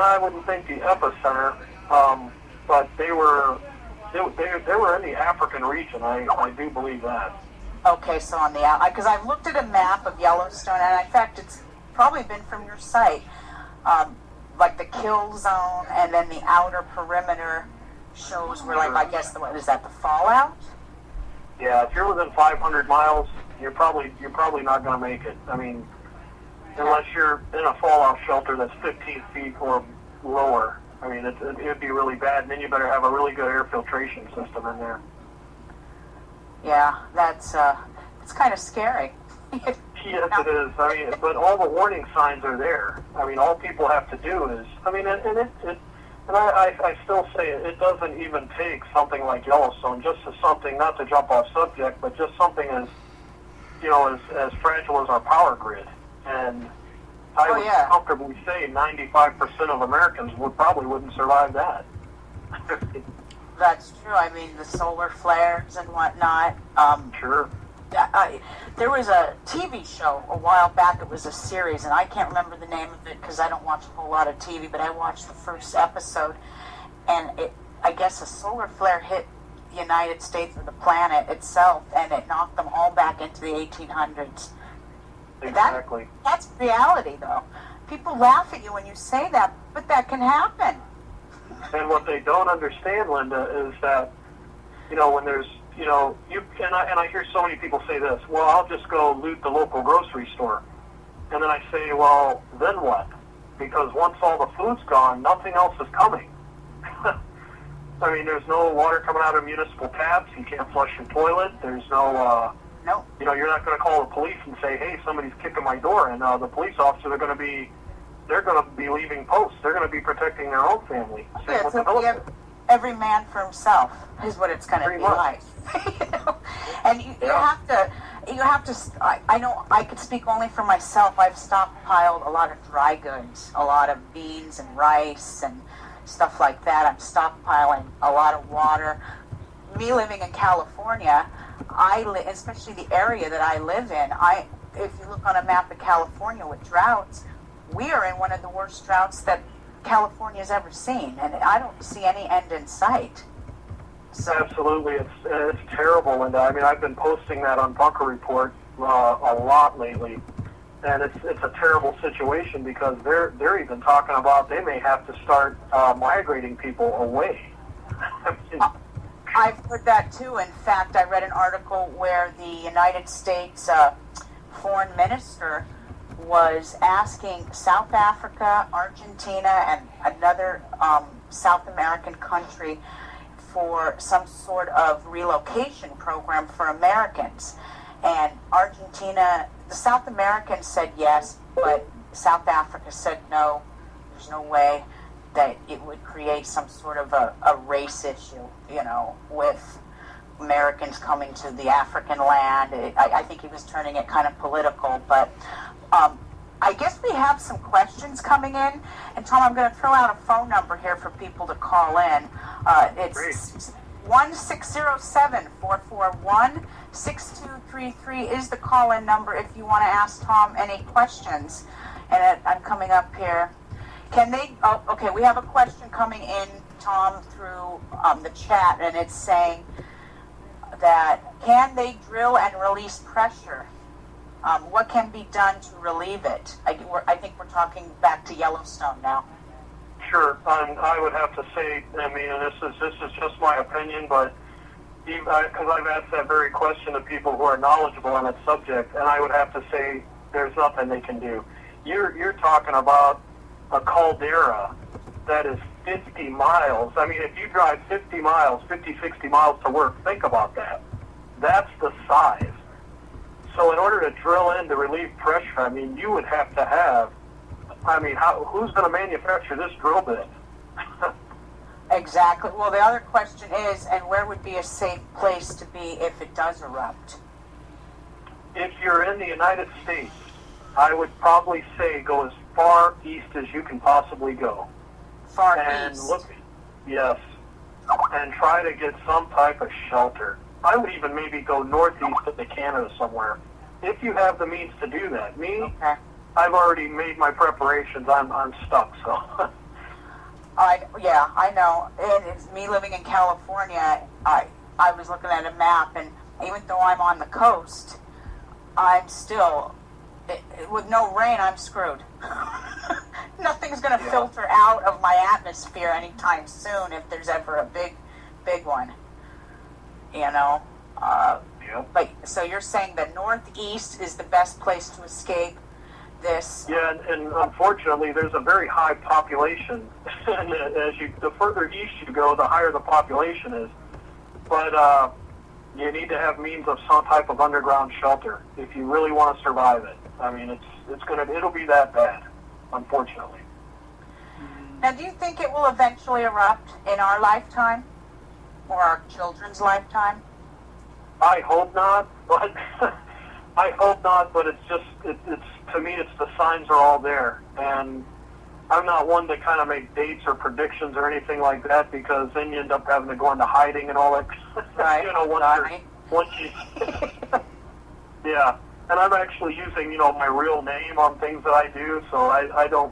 I wouldn't think the epicenter, but they were in the African region. I do believe that. Okay, so on the out, because I've looked at a map of Yellowstone, and in fact, it's probably been from your site, like the kill zone, and then the outer perimeter shows where, like, I guess what is that, the fallout? Yeah, if you're within 500 miles, you're probably not going to make it. I mean, unless you're in a fallout shelter that's 15 feet or lower. I mean, it'd be really bad, and then you better have a really good air filtration system in there. Yeah, that's it's kind of scary. Yes, it is. I mean, but all the warning signs are there. I mean, all people have to do is, I mean, and I still say it doesn't even take something like Yellowstone, just as something, not to jump off subject, but just something as, you know, as fragile as our power grid. And I would comfortably say 95% of Americans probably wouldn't survive that. That's true. I mean, the solar flares and whatnot. Sure. There was a TV show a while back. It was a series, and I can't remember the name of it because I don't watch a whole lot of TV, but I watched the first episode, and I guess a solar flare hit the United States or the planet itself, and it knocked them all back into the 1800s. Exactly. That's reality, though. People laugh at you when you say that, but that can happen. And what they don't understand, Linda, is that, you know, when there's, you know, and I hear so many people say this, well, I'll just go loot the local grocery store. And then I say, well, then what? Because once all the food's gone, nothing else is coming. I mean, there's no water coming out of municipal taps. You can't flush your toilet. There's no, no. You know, you're not going to call the police and say, hey, somebody's kicking my door. And the police officer, they're going to be leaving posts. They're going to be protecting their own family. Same with the military. Every man for himself is what it's going to be like. You know? And you have to, I know I could speak only for myself. I've stockpiled a lot of dry goods, a lot of beans and rice and stuff like that. I'm stockpiling a lot of water. Me living in California, especially the area that I live in, if you look on a map of California with droughts, we are in one of the worst droughts that California's ever seen, and I don't see any end in sight. So. Absolutely, it's terrible, and I mean, I've been posting that on Bunker Report a lot lately, and it's a terrible situation because they're even talking about they may have to start migrating people away. I've heard that too. In fact, I read an article where the United States foreign minister was asking South Africa, Argentina, and another South American country for some sort of relocation program for Americans. And Argentina, the South Americans said yes, but South Africa said no. There's no way that it would create some sort of a race issue, you know, with Americans coming to the African land. I think he was turning it kind of political, but I guess we have some questions coming in. And Tom, I'm going to throw out a phone number here for people to call in. It's 1-607-441-6233 is the call-in number if you want to ask Tom any questions. And I'm coming up here. Can they, okay, we have a question coming in, Tom, through the chat, and it's saying that can they drill and release pressure? What can be done to relieve it? I think we're talking back to Yellowstone now. Sure. I would have to say, I mean, and this is just my opinion, but because I've asked that very question to people who are knowledgeable on that subject, and I would have to say there's nothing they can do. You're talking about a caldera that is 50 miles. I mean, if you drive 50 miles, 50, 60 miles to work, think about that. That's the size. So in order to drill in to relieve pressure, I mean, you would have to have, I mean, who's going to manufacture this drill bit? Exactly. Well, the other question is, and where would be a safe place to be if it does erupt? If you're in the United States, I would probably say go as far east as you can possibly go. Far east? Look, yes. And try to get some type of shelter. I would even maybe go northeast into Canada somewhere, if you have the means to do that. Me, okay. I've already made my preparations. I'm stuck, so Yeah, I know. And it's me living in California. I was looking at a map, and even though I'm on the coast, I'm still with no rain. I'm screwed. Nothing's going to filter out of my atmosphere anytime soon if there's ever a big one. You know. But so you're saying the Northeast is the best place to escape this? Yeah, and unfortunately, there's a very high population, and the further east you go, the higher the population is. But you need to have means of some type of underground shelter if you really want to survive it. I mean, it'll be that bad, unfortunately. Now, do you think it will eventually erupt in our lifetime or our children's lifetime? I hope not, but I hope not. But it's to me, it's the signs are all there, and I'm not one to kind of make dates or predictions or anything like that, because then you end up having to go into hiding and all that. Right. You know, once you yeah. And I'm actually using, my real name on things that I do, so I don't,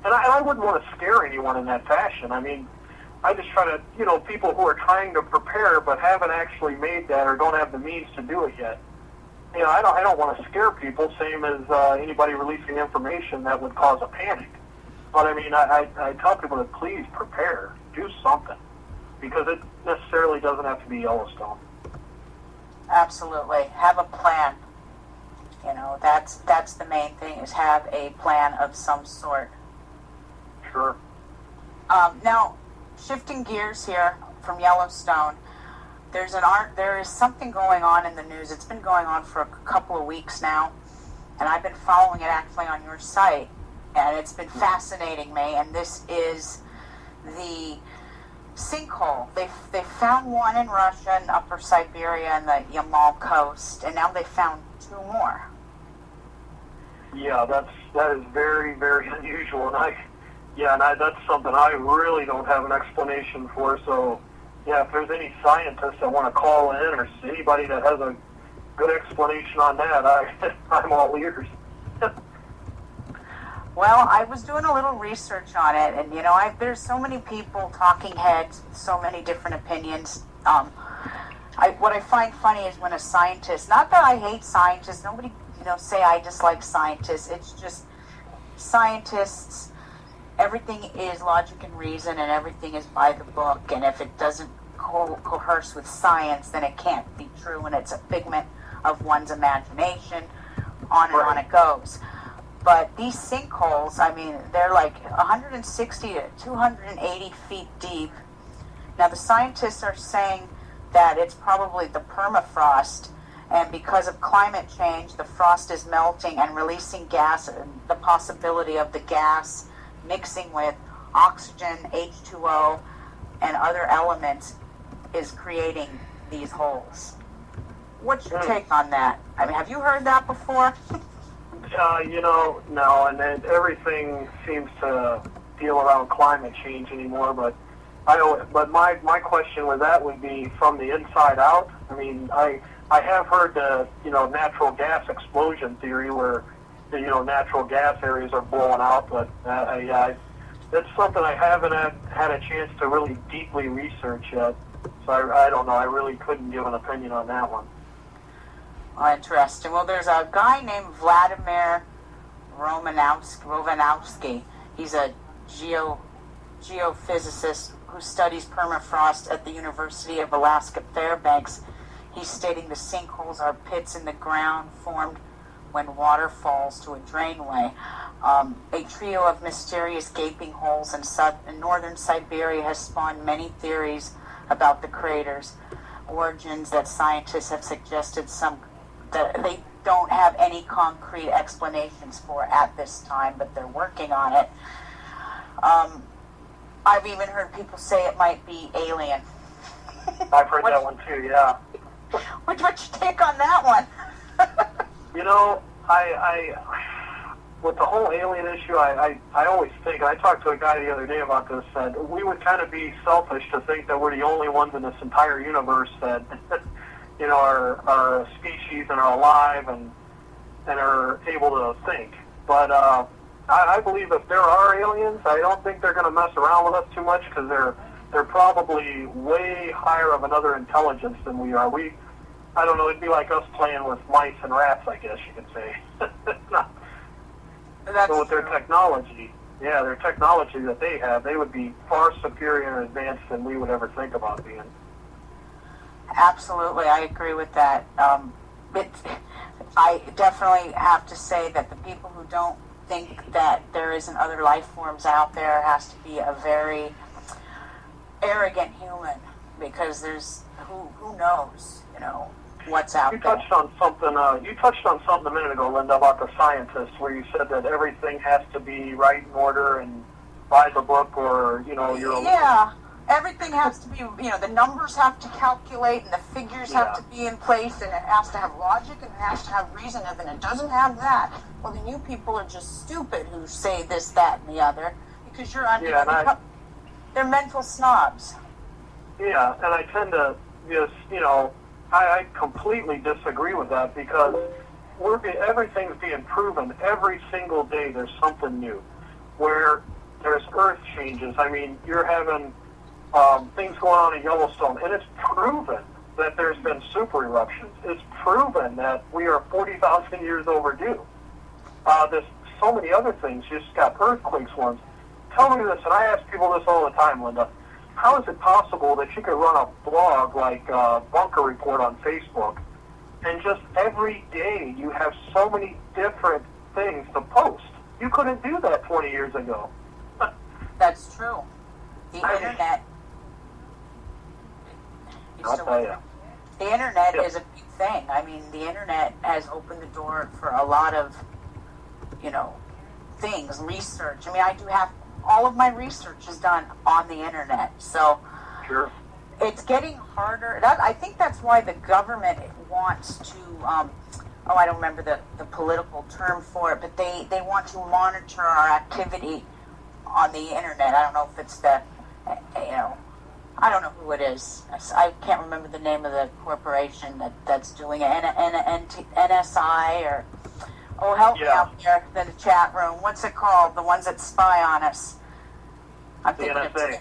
and I wouldn't want to scare anyone in that fashion. I mean, I just try to, people who are trying to prepare but haven't actually made that or don't have the means to do it yet. I don't want to scare people, same as anybody releasing information that would cause a panic. But I mean, I tell people to please prepare, do something, because it necessarily doesn't have to be Yellowstone. Absolutely, have a plan. That's the main thing, is have a plan of some sort. Sure. Now, shifting gears here from Yellowstone, there is something going on in the news. It's been going on for a couple of weeks now, and I've been following it actually on your site, and it's been fascinating me. And this is the sinkhole. They found one in Russia and Upper Siberia and the Yamal coast, and now they found two more. Yeah, that is very, very unusual, and that's something I really don't have an explanation for. So, yeah, if there's any scientists that want to call in, or anybody that has a good explanation on that, I'm all ears. Well, I was doing a little research on it, and there's so many people, talking heads, so many different opinions. What I find funny is when a scientist, not that I hate scientists, nobody, say I dislike scientists, it's just scientists, everything is logic and reason, and everything is by the book, and if it doesn't coerce with science, then it can't be true, and it's a figment of one's imagination, on and on it goes. But these sinkholes, I mean, they're like 160 to 280 feet deep. Now, the scientists are saying that it's probably the permafrost, and because of climate change, the frost is melting and releasing gas, and the possibility of the gas mixing with oxygen, H2O, and other elements is creating these holes. What's your take on that? I mean, have you heard that before? No, and then everything seems to deal around climate change anymore, but my question with that would be from the inside out. I mean, I have heard the, natural gas explosion theory where, natural gas areas are blowing out, but that's something I haven't had a chance to really deeply research yet. So I don't know. I really couldn't give an opinion on that one. Oh, interesting. Well, there's a guy named Vladimir Romanowski. He's a geophysicist who studies permafrost at the University of Alaska Fairbanks. He's stating the sinkholes are pits in the ground formed when water falls to a drainway. A trio of mysterious gaping holes in northern Siberia has spawned many theories about the craters' origins that scientists have suggested that they don't have any concrete explanations for at this time, but they're working on it. I've even heard people say it might be alien. I've heard that one too, yeah. What's your take on that one? I with the whole alien issue, I always think, and I talked to a guy the other day about this, that we would kind of be selfish to think that we're the only ones in this entire universe that, are a species and are alive and are able to think. But I believe if there are aliens, I don't think they're going to mess around with us too much because they're probably way higher of another intelligence than we are. I don't know, it'd be like us playing with mice and rats, I guess you could say. That's so with their technology, their technology that they have, they would be far superior and advanced than we would ever think about being. Absolutely, I agree with that. I definitely have to say that the people who don't think that there isn't other life forms out there has to be a very arrogant human, because there's who knows, what's out You there. touched on something. You touched on something a minute ago, Linda, about the scientists, where you said that everything has to be right in order and by the book, or your. Yeah, everything has to be. The numbers have to calculate, and the figures have to be in place, and it has to have logic, and it has to have reason. If it doesn't have that, well, then you people are just stupid who say this, that, and the other, because you're on. They're mental snobs. Yeah, and I tend to just, I completely disagree with that, because everything's being proven every single day. There's something new, where there's earth changes. I mean, you're having things going on in Yellowstone, and it's proven that there's been super eruptions. It's proven that we are 40,000 years overdue. There's so many other things. You just got earthquakes once. Tell me this, and I ask people this all the time, Linda. How is it possible that you could run a blog like Bunker Report on Facebook, and just every day you have so many different things to post? You couldn't do that 20 years ago. That's true. The internet. I'll tell you. The internet is a big thing. I mean, the internet has opened the door for a lot of, things, research. I mean, I do have all of my research is done on the internet, so sure. It's getting harder. I think that's why the government wants to, I don't remember the political term for it, but they want to monitor our activity on the internet. I don't know if it's I don't know who it is. I can't remember the name of the corporation that's doing it. NSI or... Oh, help me out there in the chat room. What's it called? The ones that spy on us. I'm thinking NSA.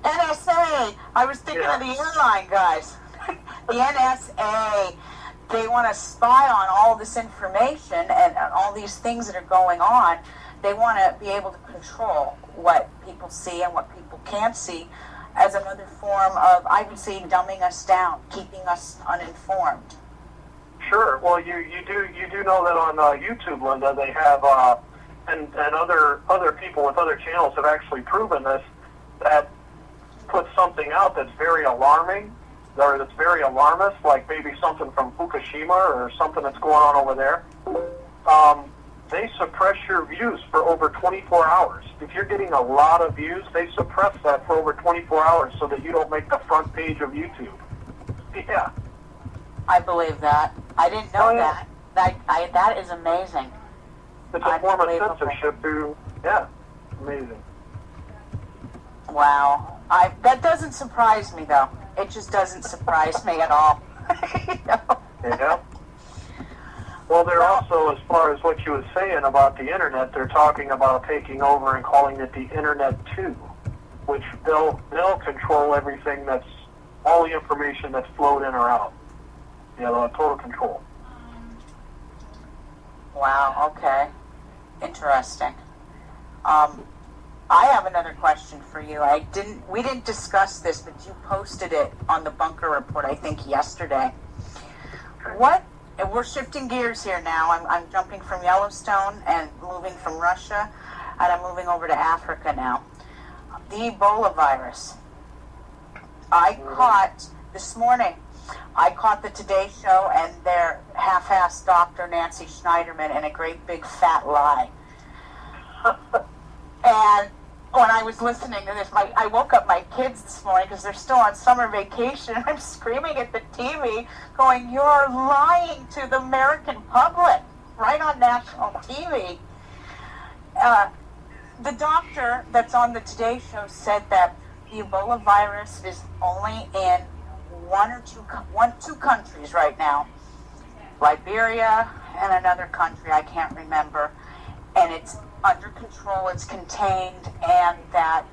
NSA. I was thinking of the airline guys. The NSA. They want to spy on all this information and all these things that are going on. They want to be able to control what people see and what people can't see, as another form of, I would say, dumbing us down, keeping us uninformed. Sure. Well, you do know that on YouTube, Linda, they have and other people with other channels have actually proven this, that put something out that's very alarming, or that's very alarmist, like maybe something from Fukushima or something that's going on over there. They suppress your views for over 24 hours. If you're getting a lot of views, they suppress that for over 24 hours so that you don't make the front page of YouTube. Yeah. I believe that. I didn't know that. That is amazing. It's a form of censorship through, amazing. Wow. That doesn't surprise me, though. It just doesn't surprise me at all. Yeah. Well, they're also, as far as what you were saying about the internet, they're talking about taking over and calling it the Internet 2, which they'll control everything that's, all the information that's flowed in or out. They'll have total control. Wow, okay. Interesting. I have another question for you. We didn't discuss this, but you posted it on the Bunker Report, I think, yesterday. And we're shifting gears here now. I'm jumping from Yellowstone and moving from Russia, and I'm moving over to Africa now. The Ebola virus. This morning, I caught the Today Show and their half-assed Dr. Nancy Schneiderman in a great big fat lie. And when I was listening to this, I woke up my kids this morning because they're still on summer vacation, and I'm screaming at the TV, going, "You're lying to the American public," right on national TV. The doctor that's on the Today Show said that the Ebola virus is only in two countries right now, Liberia and another country I can't remember, and it's under control, it's contained, and that